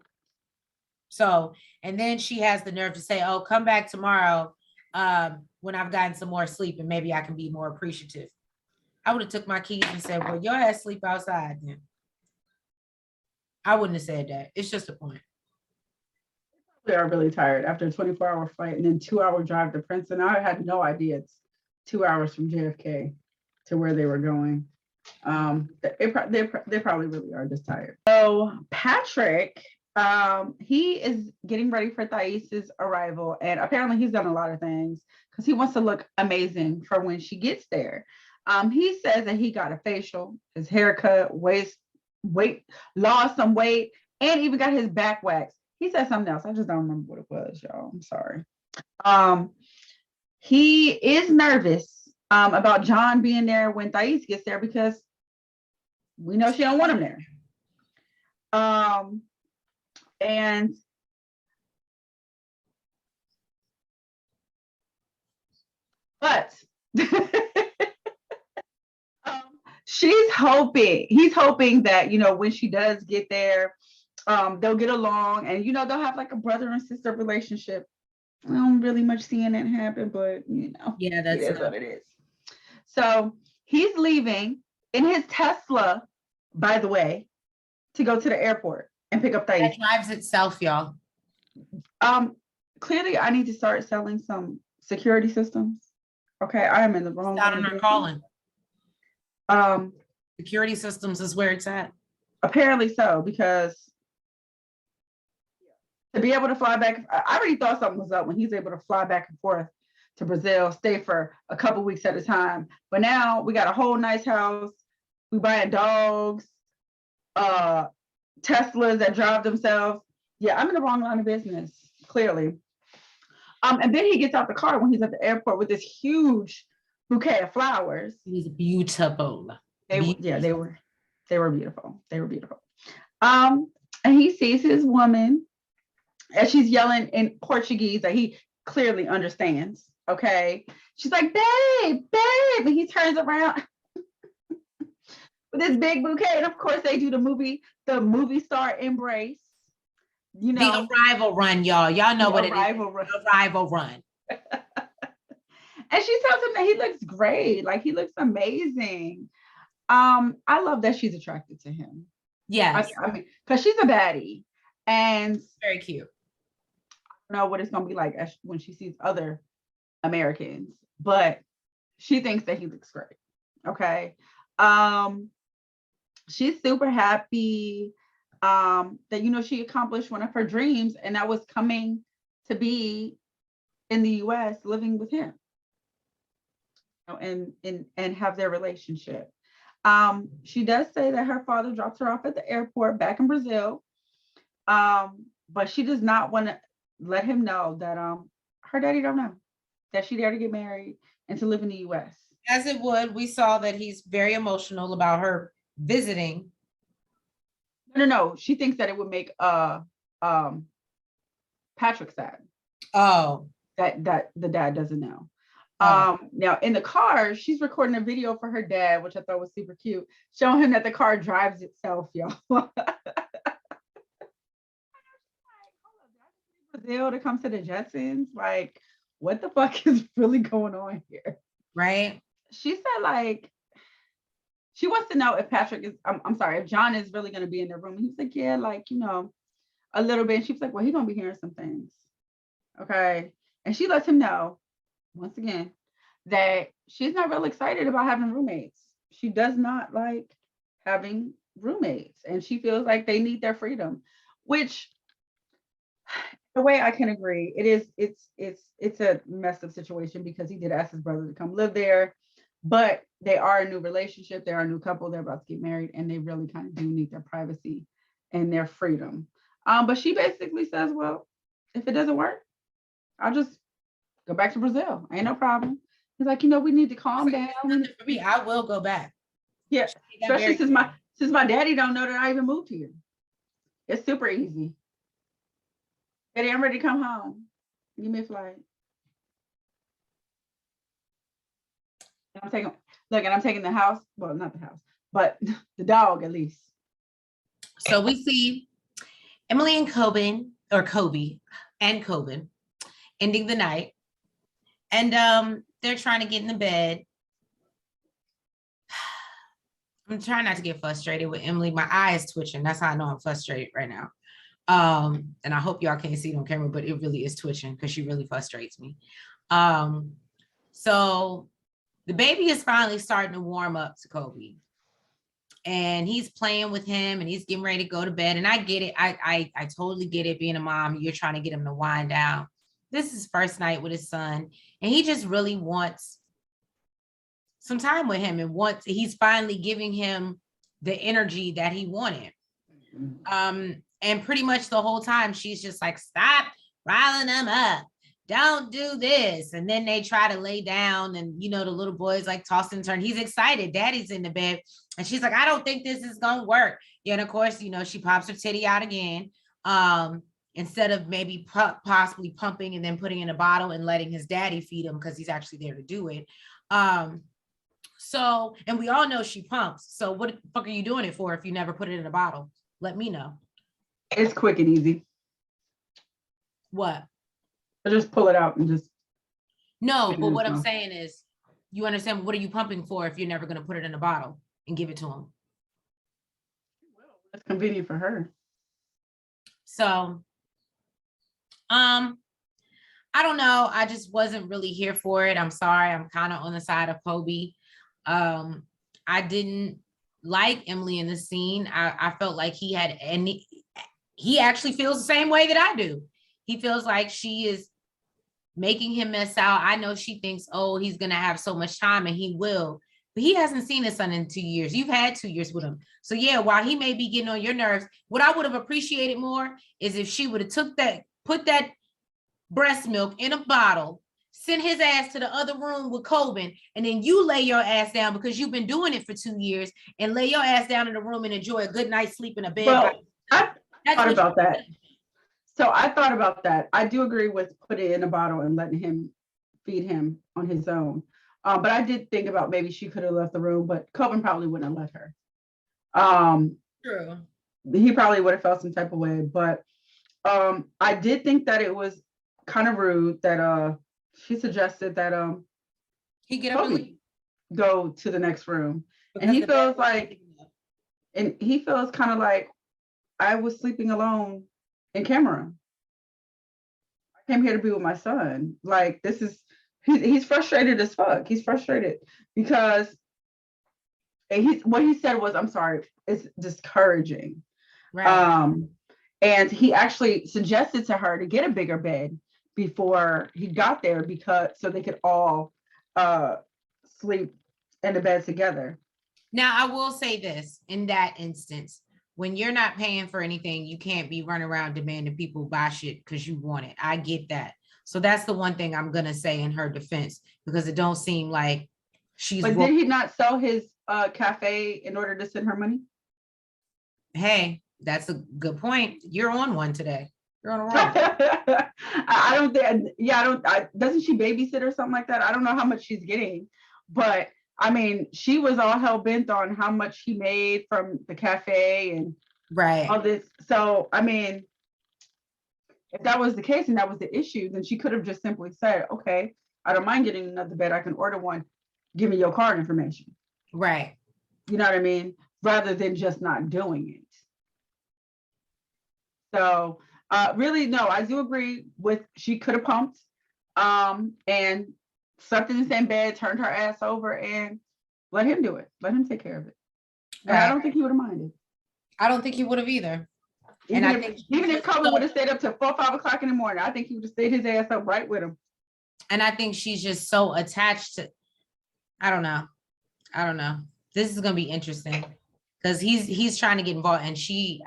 So, and then she has the nerve to say, oh, come back tomorrow when I've gotten some more sleep and maybe I can be more appreciative. I would have took my keys and said, well, your ass sleep outside then. I wouldn't have said that. It's just a point. They are really tired after a 24-hour flight and then 2-hour drive to Princeton. I had no idea it's 2 hours from JFK to where they were going. They probably really are just tired. So Patrick, he is getting ready for Thais's arrival, and apparently he's done a lot of things because he wants to look amazing for when she gets there. He says that he got a facial, his haircut, lost some weight, and even got his back waxed. He said something else. I just don't remember what it was, y'all. I'm sorry. He is nervous about John being there when Thais gets there because we know she don't want him there. And but he's hoping that, when she does get there, they'll get along and, they'll have like a brother and sister relationship. I don't really much seeing that happen, but yeah, that's it is what it is. So he's leaving in his Tesla, by the way, to go to the airport and pick up Thais. That drives itself, y'all. Clearly I need to start selling some security systems. Okay, I am in the wrong. Out on our calling. Security systems is where it's at. Apparently so, because to be able to fly back, I already thought something was up when he's able to fly back and forth to Brazil, stay for a couple weeks at a time. But now we got a whole nice house. We buying dogs, Teslas that drive themselves. Yeah, I'm in the wrong line of business, clearly. And then he gets out the car when he's at the airport with this huge bouquet of flowers. It was beautiful. They were beautiful. They were beautiful. And he sees his woman as she's yelling in Portuguese that he clearly understands. Okay. She's like, babe. And he turns around with this big bouquet. And of course they do the movie star embrace. The arrival run, y'all. Y'all know what it is. Arrival run. And she tells him that he looks great. Like he looks amazing. I love that she's attracted to him. Yes. I mean, because she's a baddie. And very cute. I don't know what it's gonna be like when she sees other Americans, but she thinks that he looks great. Okay. She's super happy that she accomplished one of her dreams, and that was coming to be in the US living with him. And have their relationship. She does say that her father drops her off at the airport back in Brazil. But she does not want to let him know that her daddy don't know that she's there to get married and to live in the US. As it would, we saw that he's very emotional about her visiting. No. She thinks that it would make Patrick sad. Oh. that the dad doesn't know. Oh. Now in the car, she's recording a video for her dad, which I thought was super cute, showing him that the car drives itself, y'all. Brazil to come to the Jetsons, like, what the fuck is really going on here? Right. She said, like, she wants to know if Patrick is, I'm sorry, if John is really going to be in the room. And he's like, yeah, like, you know, a little bit. And she was like, well, he's going to be hearing some things. Okay. And she lets him know, once again, that she's not real excited about having roommates. She does not like having roommates. And she feels like they need their freedom, which the way I can agree, it's a messed up situation because he did ask his brother to come live there, but they are a new relationship, they're a new couple, they're about to get married, and they really kind of do need their privacy and their freedom. But she basically says, well, if it doesn't work, I'll just go back to Brazil. Ain't no problem. He's like, you know, we need to calm down. For me, I will go back. Yeah, especially since my daddy don't know that I even moved here. It's super easy. Daddy, I'm ready to come home. Give me a flight. I'm taking the house. Well, not the house, but the dog at least. So we see Emily and Corbin ending the night. And they're trying to get in the bed. I'm trying not to get frustrated with Emily. My eye is twitching. That's how I know I'm frustrated right now. And I hope y'all can't see it on camera, but it really is twitching because she really frustrates me. So the baby is finally starting to warm up to Kobe. And he's playing with him and he's getting ready to go to bed. And I get it. I totally get it. Being a mom, you're trying to get him to wind down. This is his first night with his son. And he just really wants some time with him. And he's finally giving him the energy that he wanted. And pretty much the whole time she's just like, stop riling them up. Don't do this. And then they try to lay down and, you know, the little boy's like tossing and turn. He's excited. Daddy's in the bed. And she's like, I don't think this is going to work. Yeah, and of course, you know, she pops her titty out again. Instead of maybe possibly pumping and then putting in a bottle and letting his daddy feed him because he's actually there to do it. So, and we all know she pumps. So what the fuck are you doing it for if you never put it in a bottle? Let me know. It's quick and easy. What? I just pull it out and just. No, but what I'm saying is, you understand, what are you pumping for if you're never going to put it in a bottle and give it to him? It's convenient for her. So, I don't know. I just wasn't really here for it. I'm sorry. I'm kind of on the side of Kobe. I didn't like Emily in the scene. I felt like he actually feels the same way that I do. He feels like she is making him miss out. I know she thinks, oh, he's going to have so much time, and he will. But he hasn't seen his son in 2 years. You've had 2 years with him. So yeah, while he may be getting on your nerves, what I would have appreciated more is if she would have put that breast milk in a bottle, send his ass to the other room with Corbin, and then you lay your ass down because you've been doing it for 2 years, and lay your ass down in the room and enjoy a good night's sleep in a bed. Well, I thought about that. So I thought about that. I do agree with putting it in a bottle and letting him feed him on his own. But I did think about maybe she could have left the room, but Corbin probably wouldn't have let her. True. He probably would have felt some type of way. But I did think that it was kind of rude that she suggested that he get up and go to the next room. And he feels kind of like, I was sleeping alone in Cameron. I came here to be with my son. Like, this is, he's frustrated as fuck. He's frustrated because what he said was, I'm sorry, it's discouraging. Right. And he actually suggested to her to get a bigger bed before he got there so they could all sleep in the bed together. Now, I will say this, in that instance, when you're not paying for anything, you can't be running around demanding people buy shit because you want it. I get that. So that's the one thing I'm going to say in her defense, because it don't seem like she's... But did he not sell his cafe in order to send her money? Hey, that's a good point. You're on one today. You're on a roll. I don't think. Yeah, I don't. Doesn't she babysit or something like that? I don't know how much she's getting, but I mean, she was all hell bent on how much he made from the cafe and all this. So, I mean, if that was the case and that was the issue, then she could have just simply said, "Okay, I don't mind getting another bed. I can order one. Give me your card information." Right. You know what I mean? Rather than just not doing it. So really, no, I do agree with she could have pumped and slept in the same bed, turned her ass over, and let him do it. Let him take care of it. And I don't think he would have minded. I don't think he would have either. Even if Corbin would have stayed up till 4, 5 o'clock in the morning, I think he would have stayed his ass up right with him. And I think she's just so attached to, I don't know. This is gonna be interesting. Because he's trying to get involved, and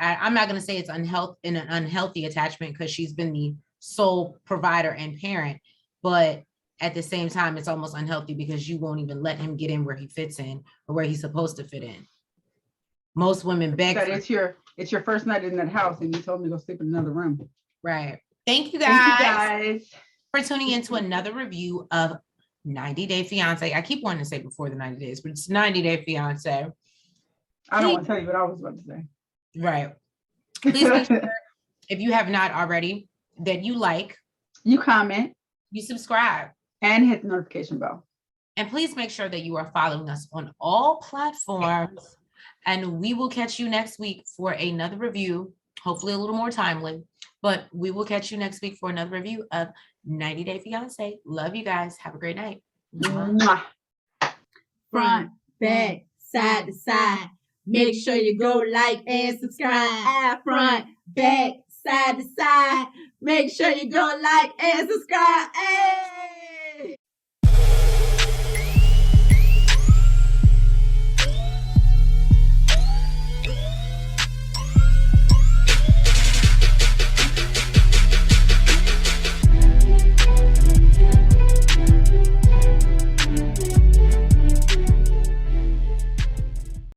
I'm not going to say it's an unhealthy attachment because she's been the sole provider and parent, but at the same time, it's almost unhealthy because you won't even let him get in where he fits in or where he's supposed to fit in. Most women beg. It's your first night in that house, and you told me to go sleep in another room. Right. Thank you guys for tuning into another review of 90 Day Fiance. I keep wanting to say before the 90 days, but it's 90 Day Fiance. I don't want to tell you what I was about to say. Right. Please make sure, if you have not already, that you like, you comment, you subscribe, and hit the notification bell. And please make sure that you are following us on all platforms. And we will catch you next week for another review, hopefully a little more timely, but we will catch you next week for another review of 90 Day Fiance. Love you guys. Have a great night. Mwah. Front, back, side to side. Make sure you go like and subscribe. Front, back, side to side. Make sure you go like and subscribe.